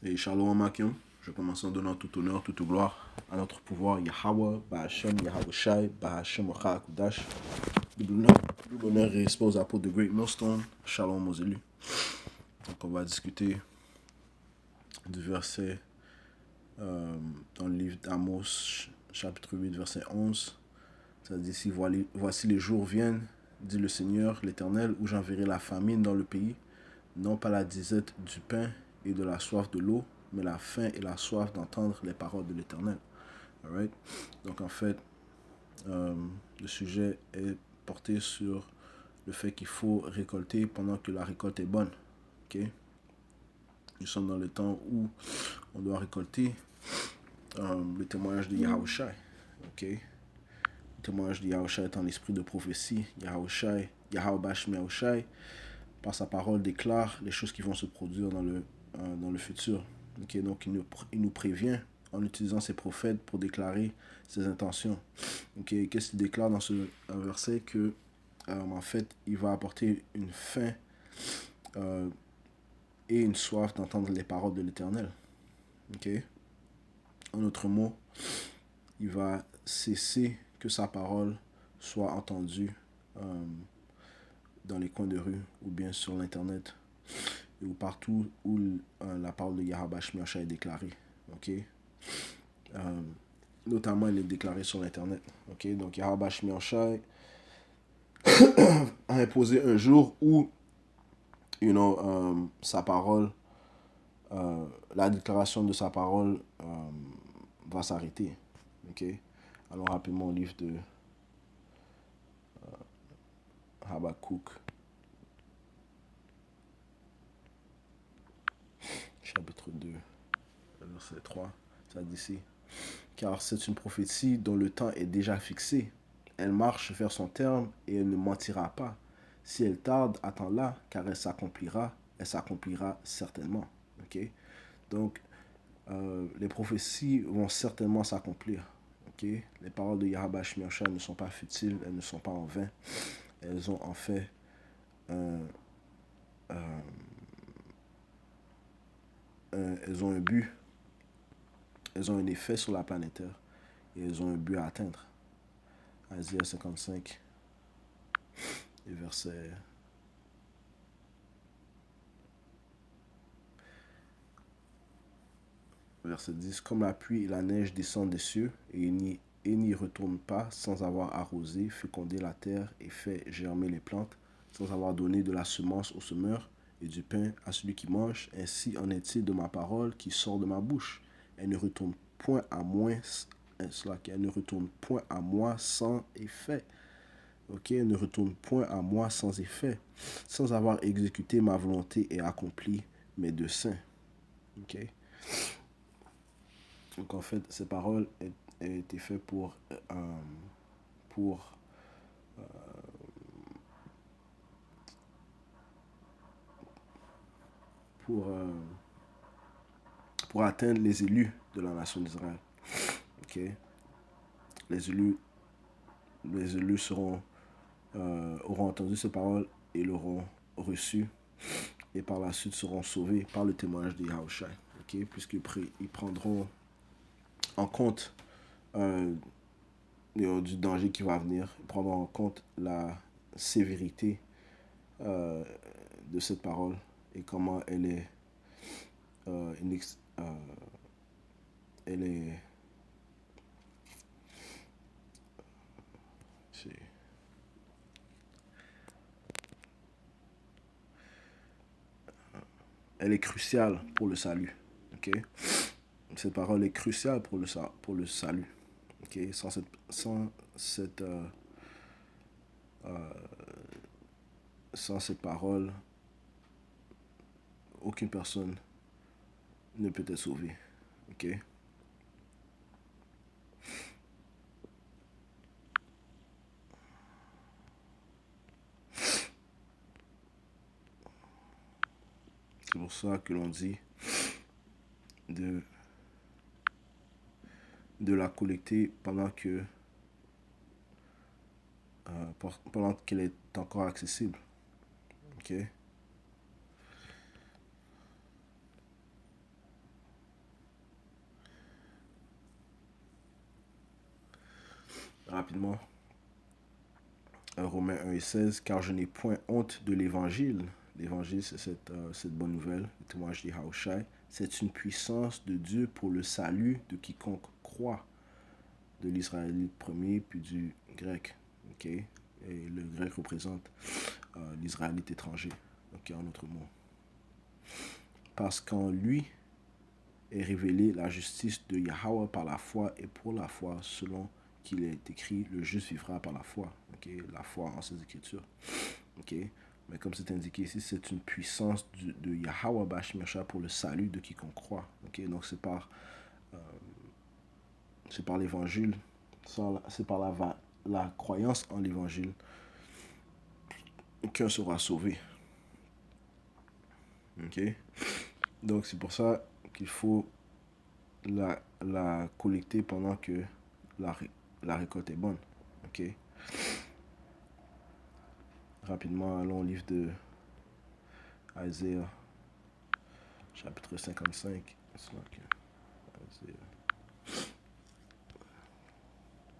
Et Shalom Akim, je commence en donnant tout honneur, toute gloire à notre pouvoir Yahweh, Bahashem, Yahweh Shai, Bahashem Ocha Akudash. Double honneur et respect aux apôtres de Great Millstone. Shalom aux élus. Donc on va discuter du verset dans le livre d'Amos, chapitre 8, verset 11. Ça dit ici, voici les jours viennent, dit le Seigneur l'Éternel, où j'enverrai la famine dans le pays, non pas la disette du pain et de la soif de l'eau, mais la faim et la soif d'entendre les paroles de l'Éternel. Alright? Donc en fait, le sujet est porté sur le fait qu'il faut récolter pendant que la récolte est bonne. Okay? Nous sommes dans le temps où on doit récolter le témoignage de Yahushai. Okay? Le témoignage de Yahushai est en esprit de prophétie. Yahushai, Yahushai, par sa parole, déclare les choses qui vont se produire dans le futur. Okay? Donc il nous prévient en utilisant ses prophètes pour déclarer ses intentions. Okay? Qu'est-ce qu'il déclare dans ce verset? Que en fait, il va apporter une faim et une soif d'entendre les paroles de l'Éternel. Okay? En d'autres mots, il va cesser que sa parole soit entendue dans les coins de rue ou bien sur l'Internet ou partout où la parole de Yahweh Shmiasha est déclarée. Okay? Notamment, elle est déclarée sur l'Internet. Okay? Donc, Yahweh Shmiasha a imposé un jour où sa parole, la déclaration de sa parole va s'arrêter. Okay? Allons rapidement au livre de Habakkuk, chapitre 2, verset 3. Ça dit ici: car c'est une prophétie dont le temps est déjà fixé. Elle marche vers son terme et elle ne mentira pas. Si elle tarde, attends-la, car elle s'accomplira certainement. Okay? Donc, les prophéties vont certainement s'accomplir. Okay? Les paroles de Yahweh Shmiasha ne sont pas futiles, elles ne sont pas en vain. Elles ont en fait elles ont un but, elles ont un effet sur la planète Terre et elles ont un but à atteindre. Isaiah 55, et verset 10. Comme la pluie et la neige descendent des cieux et n'y retournent pas sans avoir arrosé, fécondé la terre et fait germer les plantes, sans avoir donné de la semence au semeur et du pain à celui qui mange, ainsi en est-il de ma parole qui sort de ma bouche. Elle ne retourne point à moi, elle ne retourne point à moi sans effet. Okay? Elle ne retourne point à moi sans effet, sans avoir exécuté ma volonté et accompli mes desseins. Okay? Donc en fait, ces paroles ont été faites pour, pour, pour atteindre les élus de la nation d'Israël. Okay? Les élus auront entendu ces paroles et l'auront reçu et par la suite seront sauvés par le témoignage de Yahushua. Okay? Puisqu'ils prendront en compte du danger qui va venir, ils prendront en compte la sévérité de cette parole et comment elle est elle est elle est cruciale pour le salut. Okay? Cette parole est cruciale pour le salut. Okay? Sans cette parole, aucune personne ne peut être sauvée. Okay? C'est pour ça que l'on dit de la collecter pendant qu'elle est encore accessible. Okay? rapidement. Romains 1 et 16, car je n'ai point honte de l'évangile. L'évangile, c'est cette bonne nouvelle, le témoignage d'Yahushua. C'est une puissance de Dieu pour le salut de quiconque croit, de l'Israélite premier, puis du grec. Okay? Et le grec représente l'Israélite étranger, okay, en autre mot. Parce qu'en lui est révélée la justice de Yahweh par la foi et pour la foi, selon qu'il est écrit, le juste vivra par la foi. Okay? La foi en ces écritures. Okay? Mais comme c'est indiqué ici, c'est une puissance de Yahweh Bashimesha pour le salut de quiconque croit. Okay? Donc c'est par l'évangile, c'est par la croyance en l'évangile qu'un sera sauvé. Okay? Donc c'est pour ça qu'il faut la collecter pendant que la récolte est bonne. Okay? Rapidement, allons au livre de Isaiah, chapitre 55.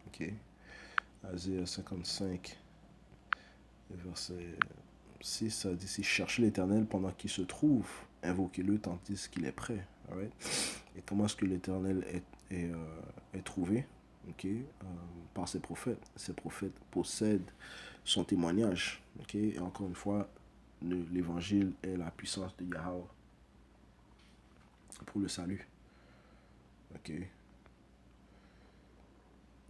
Ok. Isaiah 55, verset 6, ça dit, si cherchez l'Éternel pendant qu'il se trouve, invoquez-le tandis qu'il est prêt. Right? Et comment est-ce que l'Éternel est trouvé? Okay? Par ses prophètes. Ses prophètes possèdent son témoignage. Okay? Et encore une fois, l'évangile est la puissance de Yahweh pour le salut. Ok.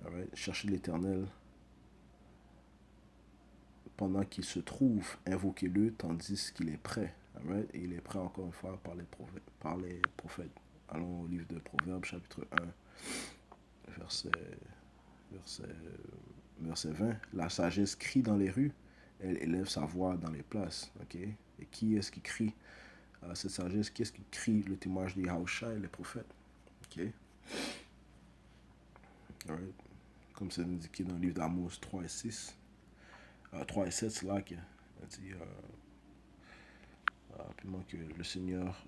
Alright. Cherchez l'Éternel pendant qu'il se trouve, invoquez-le tandis qu'il est prêt. Alright. Et il est prêt encore une fois par les prophètes. Allons au livre de Proverbes, chapitre 1, verset 20. La sagesse crie dans les rues, elle élève sa voix dans les places. Okay? Et qui est-ce qui crie cette sagesse? Qui est-ce qui crie le témoignage de Yahushua et les prophètes? Okay? Alright. Comme c'est indiqué dans le livre d'Amos 3 et 6. 3 et 7, c'est là qu'il dit rapidement que le Seigneur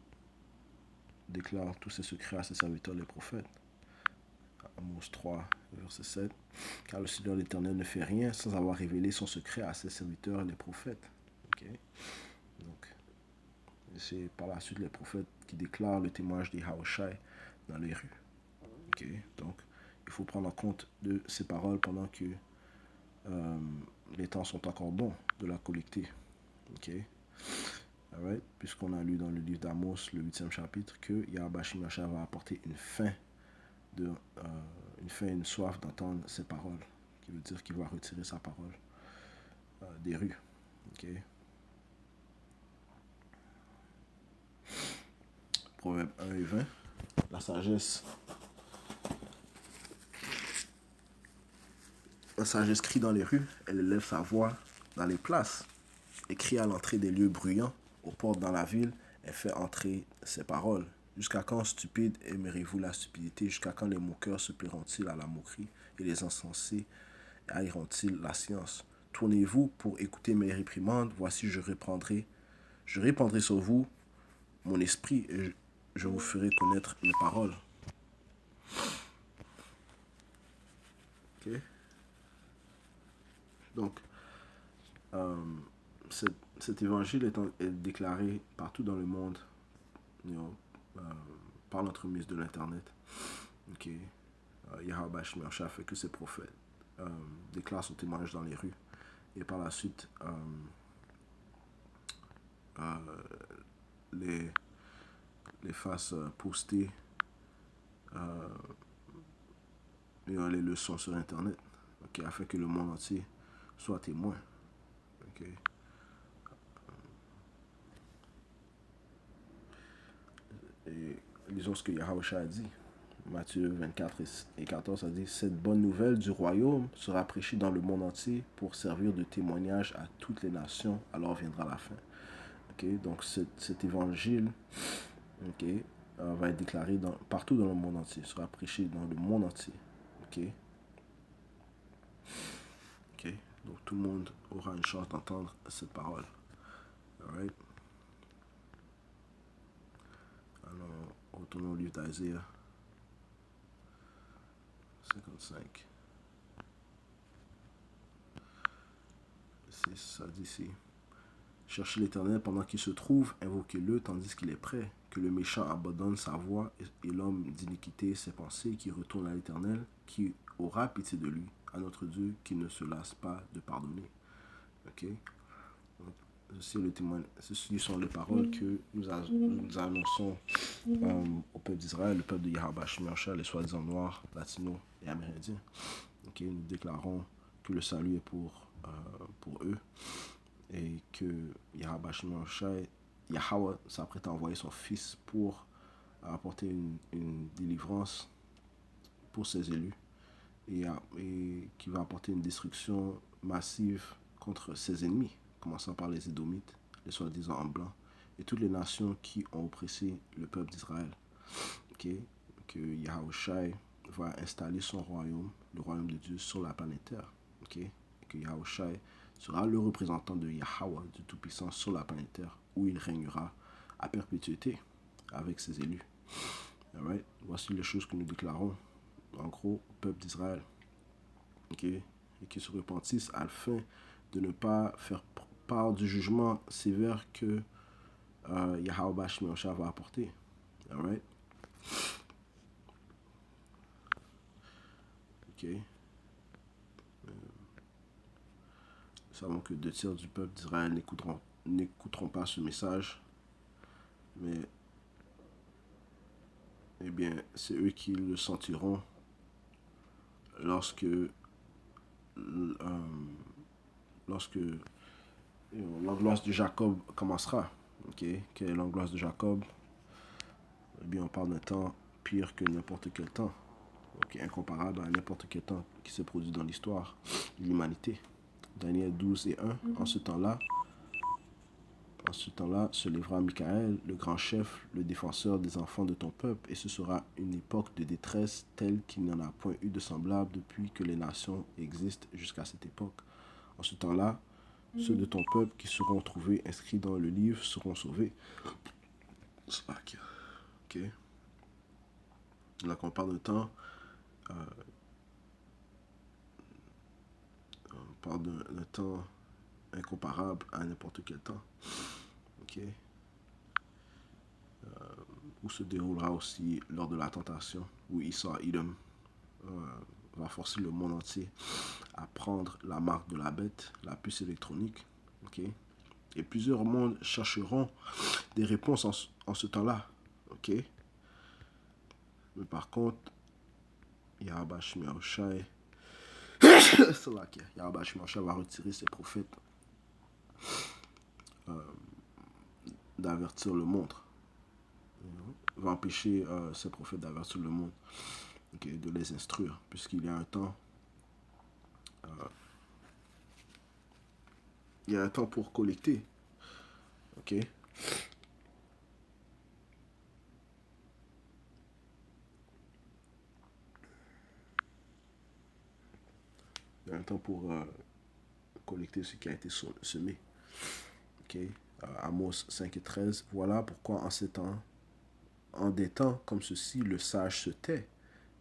déclare tous ses secrets à ses serviteurs, les prophètes. Amos 3, verset 7. Car le Seigneur l'Éternel ne fait rien sans avoir révélé son secret à ses serviteurs, les prophètes. Okay? Donc, c'est par la suite les prophètes qui déclarent le témoignage des Yahushua dans les rues. Okay? Donc, il faut prendre en compte de ces paroles pendant que les temps sont encore bons de la collecter. Okay? Alright? Puisqu'on a lu dans le livre d'Amos, le 8e chapitre, que Yahweh Shimashah va apporter une faim et une soif d'entendre ses paroles, qui veut dire qu'il va retirer sa parole des rues. Okay? Proverbe 1 et 20. La sagesse crie dans les rues, elle élève sa voix dans les places, et crie à l'entrée des lieux bruyants, aux portes dans la ville, elle fait entrer ses paroles. Jusqu'à quand, stupides, aimerez-vous la stupidité? Jusqu'à quand les moqueurs se plairont-ils à la moquerie, et les insensés haïront-ils la science? Tournez-vous pour écouter mes réprimandes, voici je répandrai sur vous mon esprit, et je vous ferai connaître mes paroles. Okay? Donc, cet évangile est déclaré partout dans le monde, par l'entremise de l'Internet. Okay? Yahweh Shmercha fait que ses prophètes déclarent son témoignage dans les rues. Et par la suite, les fassent poster les leçons sur Internet, okay, afin que le monde entier soit témoin. Okay. Et lisons ce que Yahushua a dit. Matthieu 24 et 14 a dit, cette bonne nouvelle du royaume sera prêchée dans le monde entier pour servir de témoignage à toutes les nations, alors viendra la fin. Okay. Donc cet évangile, okay, va être déclaré partout dans le monde entier, sera prêché dans le monde entier. Okay. Okay. Donc tout le monde aura une chance d'entendre cette parole. Alright. Alors, retournons au livre d'Isaiah 55. ça dit ici. Cherchez l'Éternel pendant qu'il se trouve, invoquez-le tandis qu'il est prêt. Que le méchant abandonne sa voie et l'homme d'iniquité ses pensées, qui retourne à l'Éternel, qui aura pitié de lui, à notre Dieu, qui ne se lasse pas de pardonner. Ok? Donc, ceci sont les paroles que nous annonçons au peuple d'Israël, le peuple de Yahweh Shemashah, les soi-disant noirs, latinos et amérindiens. Ok? Nous déclarons que le salut est pour eux et que Yahweh Shemashah, Yahweh s'apprête à envoyer son fils pour apporter une délivrance pour ses élus et qui va apporter une destruction massive contre ses ennemis, commençant par les Édomites, les soi-disant en blanc, et toutes les nations qui ont oppressé le peuple d'Israël. Okay? Que Yahushai va installer son royaume, le royaume de Dieu, sur la planète Terre. Okay? Et que Yahushai sera le représentant de Yahweh, du Tout-Puissant, sur la planète Terre, où il régnera à perpétuité avec ses élus. Alright? Voici les choses que nous déclarons, en gros, au peuple d'Israël. Okay? Et qu'ils se repentissent afin de ne pas faire part du jugement sévère que Yahweh Shemashah va apporter. Alright? Ok. Nous savons que 2 tiers du peuple d'Israël n'écouteront pas ce message, mais eh bien, c'est eux qui le sentiront lorsque l'angoisse de Jacob commencera. Okay? Quelle est l'angoisse de Jacob? Eh bien, on parle d'un temps pire que n'importe quel temps. Okay? Incomparable à n'importe quel temps qui s'est produit dans l'histoire de l'humanité. Daniel 12 et 1. En ce temps-là, se lèvera Michael, le grand chef, le défenseur des enfants de ton peuple, et ce sera une époque de détresse telle qu'il n'y en a point eu de semblable depuis que les nations existent jusqu'à cette époque. En ce temps-là, ceux de ton peuple qui seront trouvés inscrits dans le livre seront sauvés. Ok. Donc on parle d'un temps, incomparable à n'importe quel temps. Ok. Où se déroulera aussi lors de la tentation, où Esau Edom va forcer le monde entier à prendre la marque de la bête, la puce électronique. Okay? Et plusieurs mondes chercheront des réponses en ce temps-là. Okay? Mais par contre, Yahweh Shemashah va retirer ses prophètes d'avertir le monde. Va empêcher ses prophètes d'avertir le monde, okay, de les instruire, puisqu'il y a un temps pour collecter. Ok. Il y a un temps pour collecter ce qui a été semé. Ok. Amos 5 et 13. Voilà pourquoi en des temps comme ceci, le sage se tait,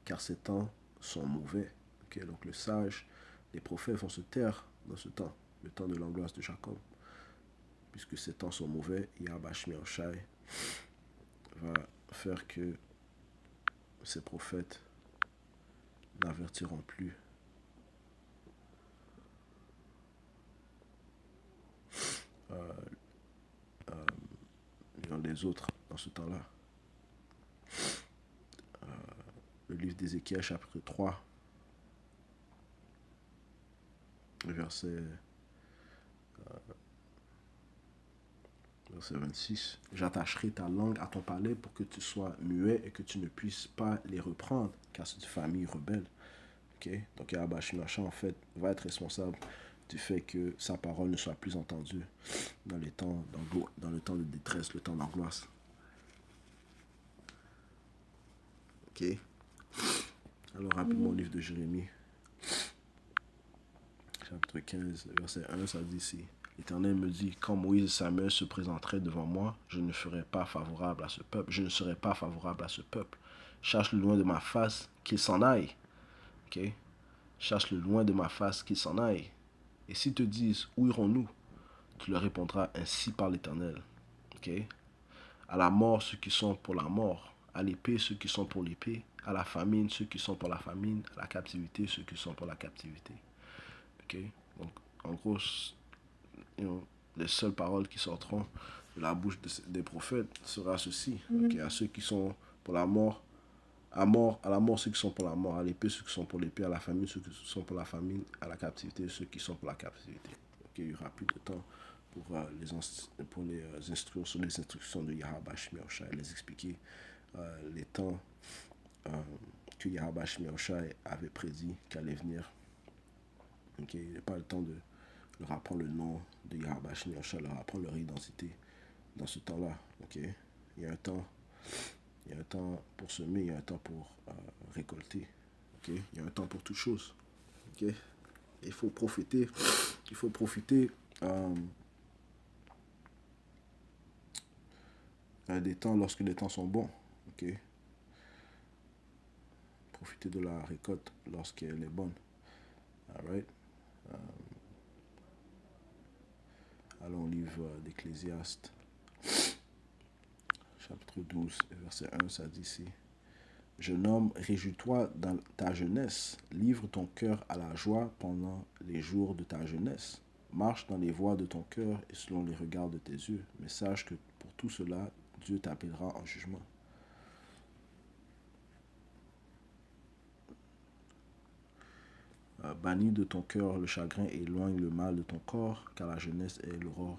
car ces temps sont mauvais. Okay? Donc le sage, les prophètes vont se taire dans ce temps, le temps de l'angoisse de Jacob. Puisque ces temps sont mauvais, Yahweh Shemashah va faire que ces prophètes n'avertiront plus les autres dans ce temps-là. Le livre d'Ézéchiel, chapitre 3, verset 26. J'attacherai ta langue à ton palais pour que tu sois muet et que tu ne puisses pas les reprendre, car c'est une famille rebelle. Okay? Donc Yahweh Shemashah, en fait, va être responsable du fait que sa parole ne soit plus entendue dans le temps de détresse, le temps d'angoisse. Ok. Alors rapidement, au livre de Jérémie, chapitre 15, verset 1, ça dit ici. L'Éternel me dit, quand Moïse et Samuel se présenteraient devant moi, je ne serai pas favorable à ce peuple. Cherche-le loin de ma face, qu'il s'en aille. Okay? Cherche-le loin de ma face, qu'il s'en aille. Et s'ils te disent, où irons-nous? Tu leur répondras, ainsi par l'Éternel. Ok? À la mort, ceux qui sont pour la mort. À l'épée, ceux qui sont pour l'épée. À la famine, ceux qui sont pour la famine. À la captivité, ceux qui sont pour la captivité. Ok? Donc, en gros, les seules paroles qui sortiront de la bouche des prophètes sera ceci. Ok? À ceux qui sont pour la mort, à la mort ceux qui sont pour la mort, à l'épée ceux qui sont pour l'épée, à la famine ceux qui sont pour la famine, à la captivité ceux qui sont pour la captivité. Ok, il n'y aura plus de temps pour les instruire sur les instructions de Yahweh Shemioshai, les expliquer les temps que Yahweh Shemioshai avait prédit qu'allait venir. Ok, il n'y a pas le temps de leur apprendre le nom de Yahweh Shemioshai, leur apprendre leur identité dans ce temps-là. Ok, il y a un temps il y a un temps pour semer, il y a un temps pour récolter. Okay? Il y a un temps pour toute chose. Okay? Il faut profiter. Il faut profiter des temps lorsque les temps sont bons. Okay? Profiter de la récolte lorsqu'elle est bonne. Alright? Allons au livre d'Ecclésiaste, chapitre 12, verset 1, ça dit ici. Jeune homme, réjouis-toi dans ta jeunesse, livre ton cœur à la joie pendant les jours de ta jeunesse. Marche dans les voies de ton cœur et selon les regards de tes yeux, mais sache que pour tout cela, Dieu t'appellera en jugement. Bannis de ton cœur le chagrin et éloigne le mal de ton corps, car la jeunesse est l'aurore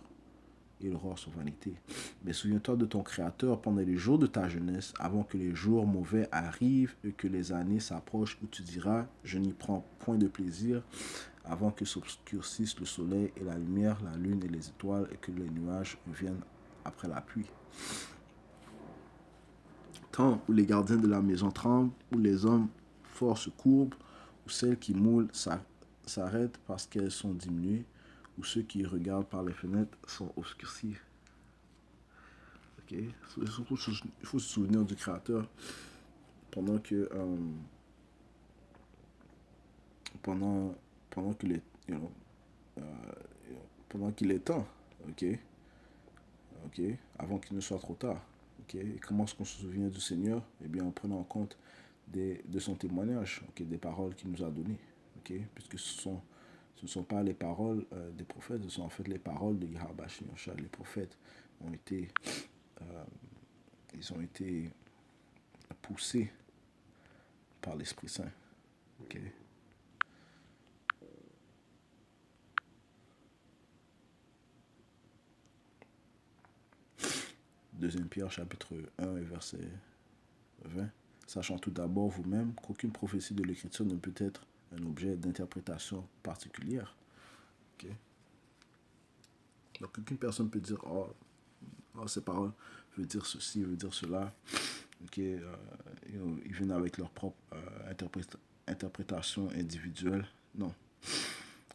et l'aurore sans vanité. Mais souviens-toi de ton Créateur pendant les jours de ta jeunesse, avant que les jours mauvais arrivent et que les années s'approchent où tu diras, je n'y prends point de plaisir, avant que s'obscurcisse le soleil et la lumière, la lune et les étoiles, et que les nuages viennent après la pluie. Temps où les gardiens de la maison tremblent, où les hommes forts se courbent, où celles qui moulent s'arrêtent parce qu'elles sont diminuées, où ceux qui regardent par les fenêtres sont obscurcis. Okay? Il faut se souvenir du Créateur pendant que pendant que les euh, pendant qu'il est temps, ok, ok, avant qu'il ne soit trop tard, ok. Et comment est-ce qu'on se souvient du Seigneur? Eh bien, en prenant en compte de son témoignage, ok, des paroles qu'il nous a données, ok, puisque ce ne sont pas les paroles des prophètes, ce sont en fait les paroles de Yahweh Shemioshai. Les prophètes ont été ils ont été poussés par l'Esprit Saint. Okay? Deuxième Pierre, chapitre 1 et verset 20. Sachant tout d'abord vous-même qu'aucune prophétie de l'Écriture ne peut être un objet d'interprétation particulière. Okay? Donc, aucune personne peut dire, ces paroles veulent dire ceci, veut dire cela. Okay? Ils viennent avec leur propre interprétation individuelle. Non.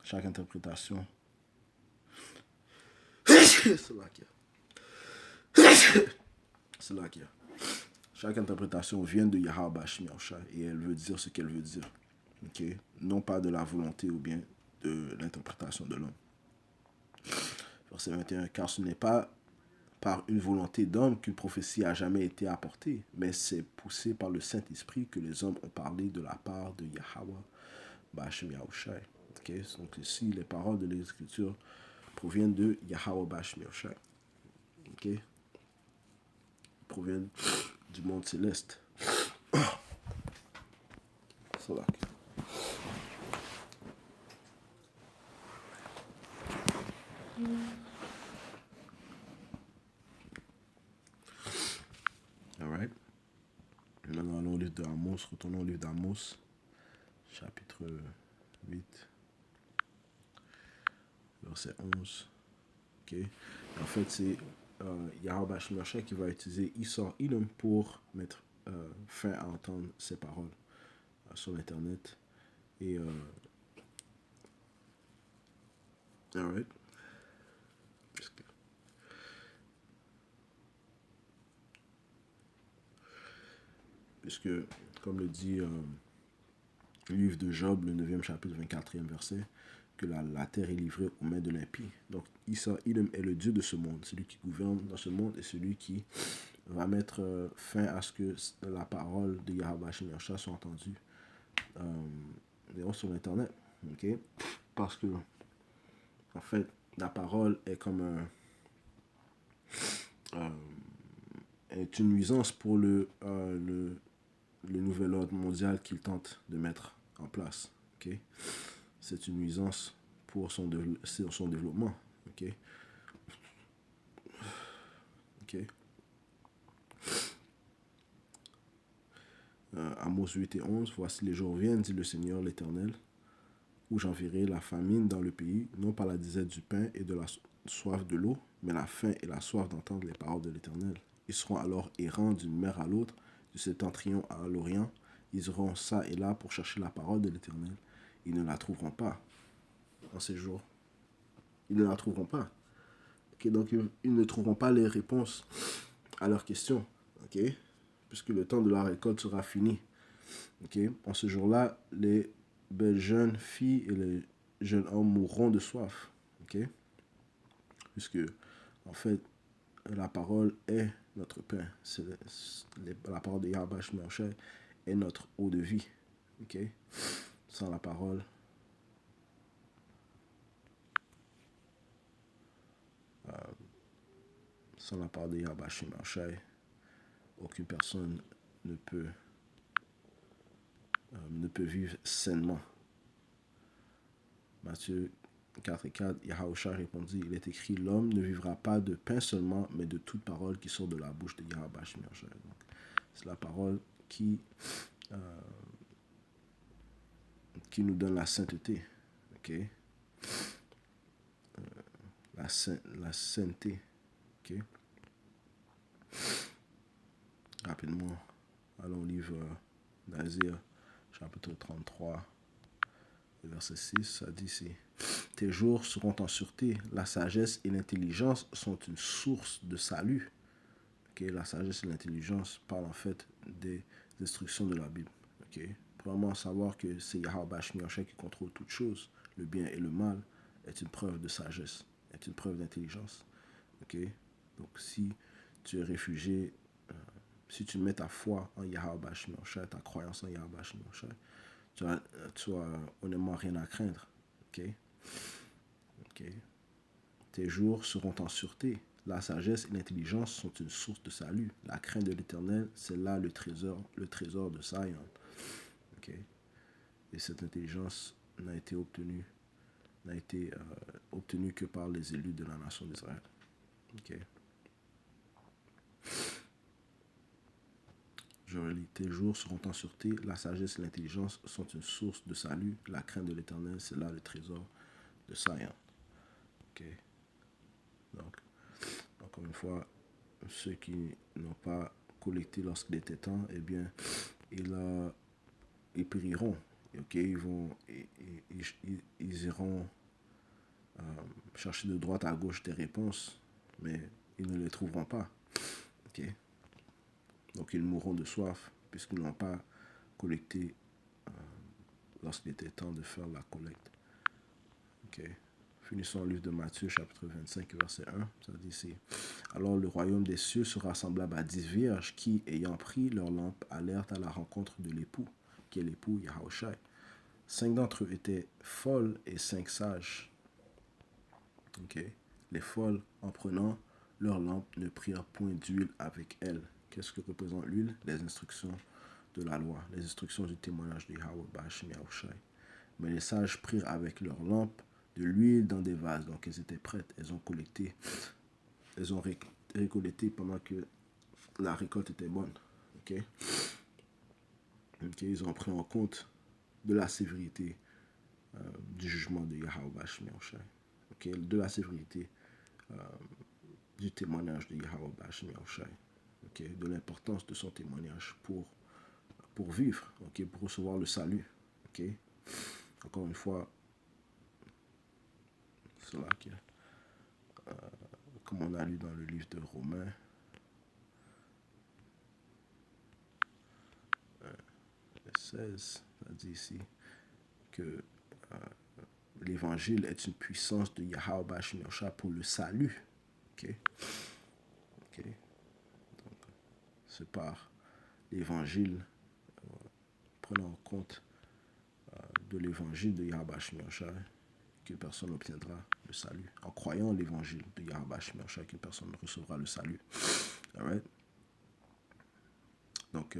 Chaque interprétation, c'est là qu'il y a. C'est là qu'il y a. Chaque interprétation vient de Yahweh Shemioshai et elle veut dire ce qu'elle veut dire. Okay? Non pas de la volonté ou bien de l'interprétation de l'homme. Verset 21. Car ce n'est pas par une volonté d'homme qu'une prophétie a jamais été apportée, mais c'est poussé par le Saint-Esprit que les hommes ont parlé de la part de Yahweh Ba'ashem Yahushai. Okay? Donc ici, les paroles de l'Écriture proviennent de Yahweh Ba'ashem Yahushai. Okay? Proviennent du monde céleste. C'est là. Alright. Maintenant, allons au livre d'Amos. Retournons au livre d'Amos, chapitre 8, verset 11. Okay. En fait, c'est Yahweh Shemioshai qui va utiliser Isor Ilum pour mettre fin à entendre ces paroles sur l'Internet. Et, alright. Puisque, comme le dit le livre de Job, le 9e chapitre, 24e verset, que la terre est livrée aux mains de l'impie. Donc, Isa est le Dieu de ce monde, celui qui gouverne dans ce monde et celui qui va mettre fin à ce que la parole de Yahweh Shemyarsha soit entendue sur Internet. Okay? Parce que, en fait, la parole est comme est une nuisance pour le nouvel ordre mondial qu'il tente de mettre en place. Okay? C'est une nuisance pour son développement. Okay? Okay? Amos 8 et 11, voici les jours viennent, dit le Seigneur l'Éternel, où j'enverrai la famine dans le pays, non par la disette du pain et de la soif de l'eau, mais la faim et la soif d'entendre les paroles de l'Éternel. Ils seront alors errants d'une mer à l'autre, du septentrion à l'orient. Ils iront ça et là pour chercher la parole de l'Éternel. Ils ne la trouveront pas en ces jours. Ils ne la trouveront pas. Okay, donc, ils ne trouveront pas les réponses à leurs questions. Okay? Puisque le temps de la récolte sera fini. Okay? En ce jour-là, les belles jeunes filles et les jeunes hommes mourront de soif. Okay? Puisque, en fait, la parole est notre pain. La parole de Yahweh Shemyarsha est notre eau de vie. Okay? Sans la parole, de Yahweh Shemyarsha, aucune personne ne peut vivre sainement. Matthieu 4 et 4, Yahushua répondit, il est écrit, l'homme ne vivra pas de pain seulement, mais de toute parole qui sort de la bouche de Yahweh Shemyarsha. C'est la parole qui nous donne la sainteté. Okay? La sainteté. Okay? Rapidement, allons au livre d'Asie, chapitre 33, verset 6, ça dit ici, tes jours seront en sûreté, la sagesse et l'intelligence sont une source de salut. Okay? La sagesse et l'intelligence parlent en fait des instructions de la Bible. Okay? Premièrement, savoir que c'est Yahweh Shemyarsha qui contrôle toutes choses, le bien et le mal, est une preuve de sagesse, est une preuve d'intelligence. Okay? Donc si tu es réfugié, si tu mets ta foi en Yahweh Shemyarsha, ta croyance en Yahweh Shemyarsha, tu as honnêtement rien à craindre. Okay? Okay? Tes jours seront en sûreté. La sagesse et l'intelligence sont une source de salut. La crainte de l'Éternel, c'est là le trésor de Zion. Okay? Et cette intelligence n'a été obtenue que par les élus de la nation d'Israël. Okay? Je relis, tes jours seront en sûreté, la sagesse et l'intelligence sont une source de salut, la crainte de l'Éternel, c'est là le trésor de Zion. Okay? Donc, encore une fois, ceux qui n'ont pas collecté lorsqu'il était temps, eh bien, ils périront. Okay? Ils iront chercher de droite à gauche des réponses, mais ils ne les trouveront pas. Okay? Donc ils mourront de soif puisqu'ils n'ont pas collecté lorsqu'il était temps de faire la collecte. Okay? Finissons le livre de Matthieu, chapitre 25, verset 1. Ça dit ici, alors le royaume des cieux sera semblable à 10 vierges qui, ayant pris leur lampe, allèrent à la rencontre de l'époux, qui est l'époux Yahushua. 5 d'entre eux étaient folles et 5 sages. Okay? Les folles, en prenant leur lampe, ne prirent point d'huile avec elles. Qu'est-ce que représente l'huile? Les instructions de la loi, les instructions du témoignage de Yahweh Bashim Yahushua. Mais les sages prirent avec leur lampe de l'huile dans des vases. Donc elles étaient prêtes, elles ont récolté pendant que la récolte était bonne. Okay? Ils ont pris en compte de la sévérité du jugement de Yahweh Bashim Yahushua. Okay? De la sévérité du témoignage de Yahweh Bashim Yahushua. Okay? De l'importance de son témoignage pour vivre, okay? Pour recevoir le salut. Okay? Encore une fois, cela qui comme on a lu dans le livre de Romains, 16, ça dit ici que l'évangile est une puissance de Yahweh Bashim Yahshua pour le salut. Ok? Ok? Donc, c'est par l'évangile, prenant en compte de l'évangile de Yahweh Bashim Yahshua, qu'une personne obtiendra le salut. En croyant l'évangile de Yahweh Bashim Yahshua, qu'une personne recevra le salut. Alright? Donc,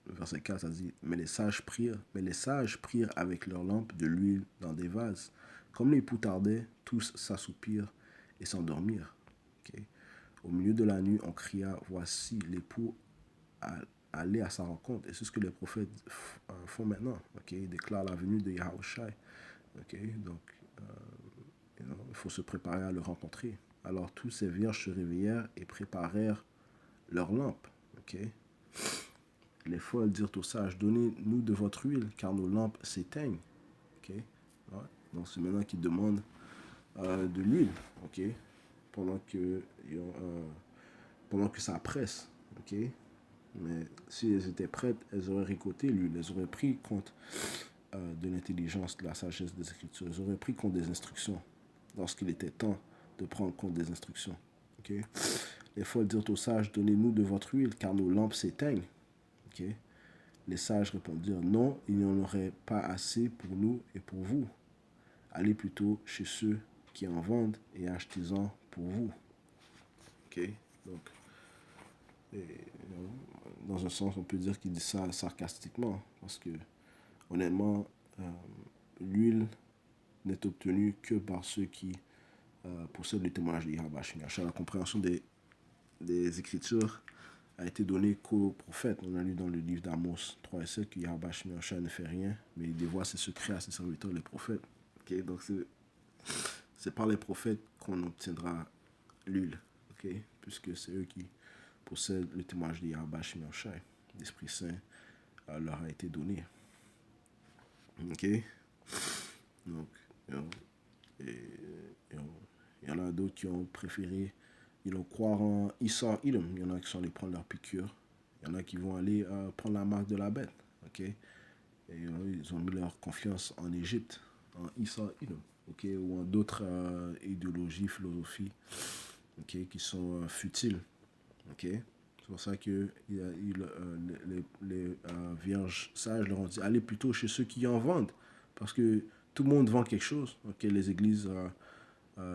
le verset 4, ça dit, mais les sages prirent avec leurs lampes de l'huile dans des vases. Comme l'époux tardait, tous s'assoupirent et s'endormirent. Okay? Au milieu de la nuit, on cria, voici l'époux aller à sa rencontre. Et c'est ce que les prophètes font maintenant. Okay? Ils déclarent la venue de Yahushua. Okay? Donc, il faut se préparer à le rencontrer. Alors tous ces vierges se réveillèrent et préparèrent leurs lampes. Okay? Les folles dirent aux sages, donnez-nous de votre huile, car nos lampes s'éteignent. Okay? Ouais. Donc c'est maintenant qu'ils demandent de l'huile, okay? pendant que ça presse. Okay? Mais si elles étaient prêtes, elles auraient récolté l'huile, elles auraient pris compte de l'intelligence, de la sagesse des Écritures, elles auraient pris compte des instructions lorsqu'il était temps de prendre compte des instructions. Okay? Les folles dirent aux sages, donnez-nous de votre huile, car nos lampes s'éteignent. Okay? Les sages répondirent, non, il n'y en aurait pas assez pour nous et pour vous. Allez plutôt chez ceux qui en vendent et achetez-en pour vous. Okay? Donc, dans un sens, on peut dire qu'il dit ça sarcastiquement, parce que, honnêtement, l'huile n'est obtenue que par ceux qui possèdent le témoignage de Yahweh. La compréhension des Écritures a été donnée qu'aux prophètes. On a lu dans le livre d'Amos 3 et 7 que Yahweh ne fait rien, mais il dévoile ses secrets à ses serviteurs, les prophètes. Okay? Donc, c'est par les prophètes qu'on obtiendra l'huile, okay? Puisque c'est eux qui possèdent le témoignage de Yahweh Shai. L'Esprit Saint leur a été donné. Ok? Donc, il y en a d'autres qui ont préféré, ils vont croire en Issa Idom. Il y en a qui sont allés prendre leur piqûre. Il y en a qui vont aller prendre la marque de la bête. Ok? Et ils ont mis leur confiance en Égypte, en Issa Idom. Okay? Ou en d'autres idéologies, philosophies, okay? Qui sont futiles. Okay? C'est pour ça que les vierges sages leur ont dit, allez plutôt chez ceux qui en vendent. Parce que tout le monde vend quelque chose. Okay? Les églises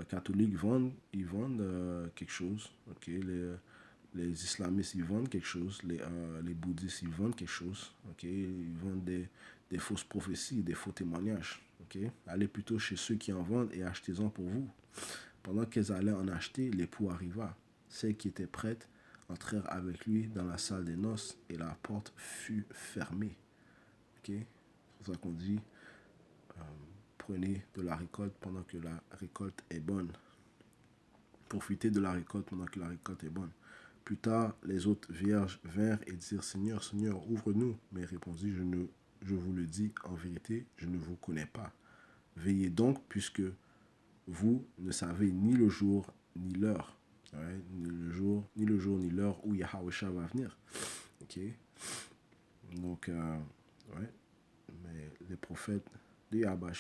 catholiques ils vendent quelque chose. Okay? Les islamistes, ils vendent quelque chose. Les bouddhistes, ils vendent quelque chose. Okay? Ils vendent des fausses prophéties, des faux témoignages. Okay? Allez plutôt chez ceux qui en vendent et achetez-en pour vous. Pendant qu'elles allaient en acheter, l'époux arriva. Celles qui étaient prêtes entrèrent avec lui dans la salle des noces et la porte fut fermée. Okay? C'est pour ça qu'on dit, prenez de la récolte pendant que la récolte est bonne. Profitez de la récolte pendant que la récolte est bonne. Plus tard, les autres vierges vinrent et dirent, Seigneur, Seigneur, ouvre-nous. Mais répondit, je vous le dis, en vérité, je ne vous connais pas. Veillez donc, puisque vous ne savez ni le jour ni l'heure. Right? Ni le jour ni l'heure où Yahweh va venir. Okay? Donc, ouais. Mais les prophètes de Yahweh,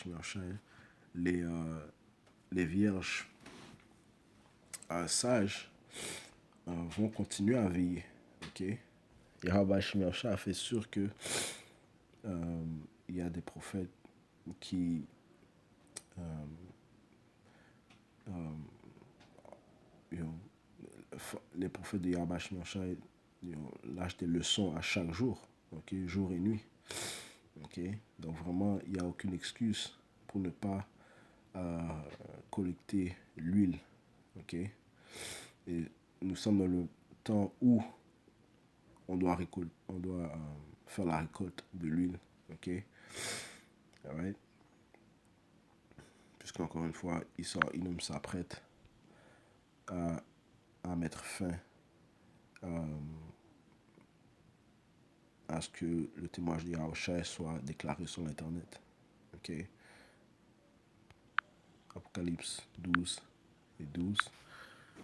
les vierges sages vont continuer à veiller. Okay? Yahweh a fait sûr que il y a des prophètes qui les prophètes de Yahweh lâchent des leçons à chaque jour, okay? Jour et nuit. Okay? Donc vraiment, il n'y a aucune excuse pour ne pas collecter l'huile. Okay? Et nous sommes dans le temps où on doit faire la récolte de l'huile. Okay? Alright? Puisqu'encore une fois, Idom s'apprête à mettre fin à ce que le témoignage de Yahushua soit déclaré sur l'Internet. Okay? Apocalypse 12 et 12.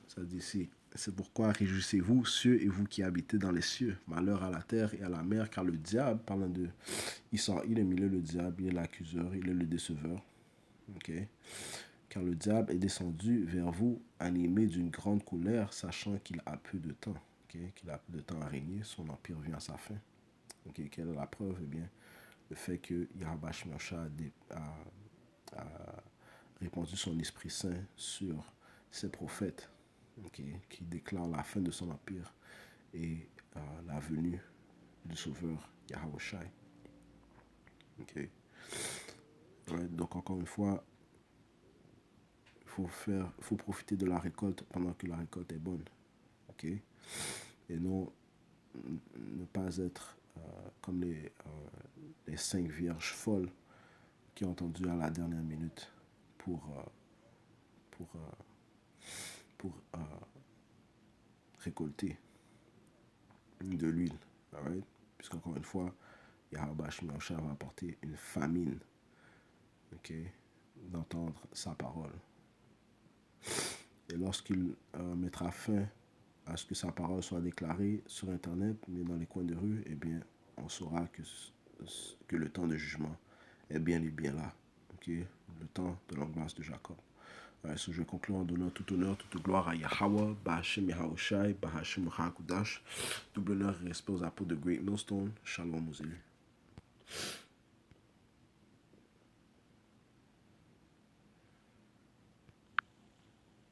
Ça dit ici, c'est pourquoi réjouissez-vous, cieux et vous qui habitez dans les cieux. Malheur à la terre et à la mer, car le diable, parlant de Issa, il est le diable, il est l'accuseur, il est le déceveur. Ok? Car le diable est descendu vers vous, animé d'une grande colère, sachant qu'il a peu de temps. Ok? Qu'il a peu de temps à régner, son empire vient à sa fin. Ok? Quelle est la preuve? Eh bien, le fait que Yahweh Shemosha a répandu son Esprit Saint sur ses prophètes, ok, qui déclarent la fin de son empire et la venue du Sauveur Yahweh Shai. Ok. Ouais, donc encore une fois, faut profiter de la récolte pendant que la récolte est bonne, ok, et non ne pas être comme les 5 vierges folles qui ont entendu à la dernière minute pour pour récolter de l'huile, alright? Puisqu'encore une fois, Yahweh Shemosha va apporter une famine, ok, d'entendre sa parole. Et lorsqu'il mettra fin à ce que sa parole soit déclarée sur Internet, mais dans les coins de rue, eh bien, on saura que le temps de jugement est bien et bien là. Ok? Le temps de l'angoisse de Jacob. Ouais, so je vais conclure en donnant tout honneur, toute gloire à Yahweh, Bahashem Yahawashi, Bahashem Hakudash. Double honneur et respect aux apôtres de Great Millstone. Shalom aux élus.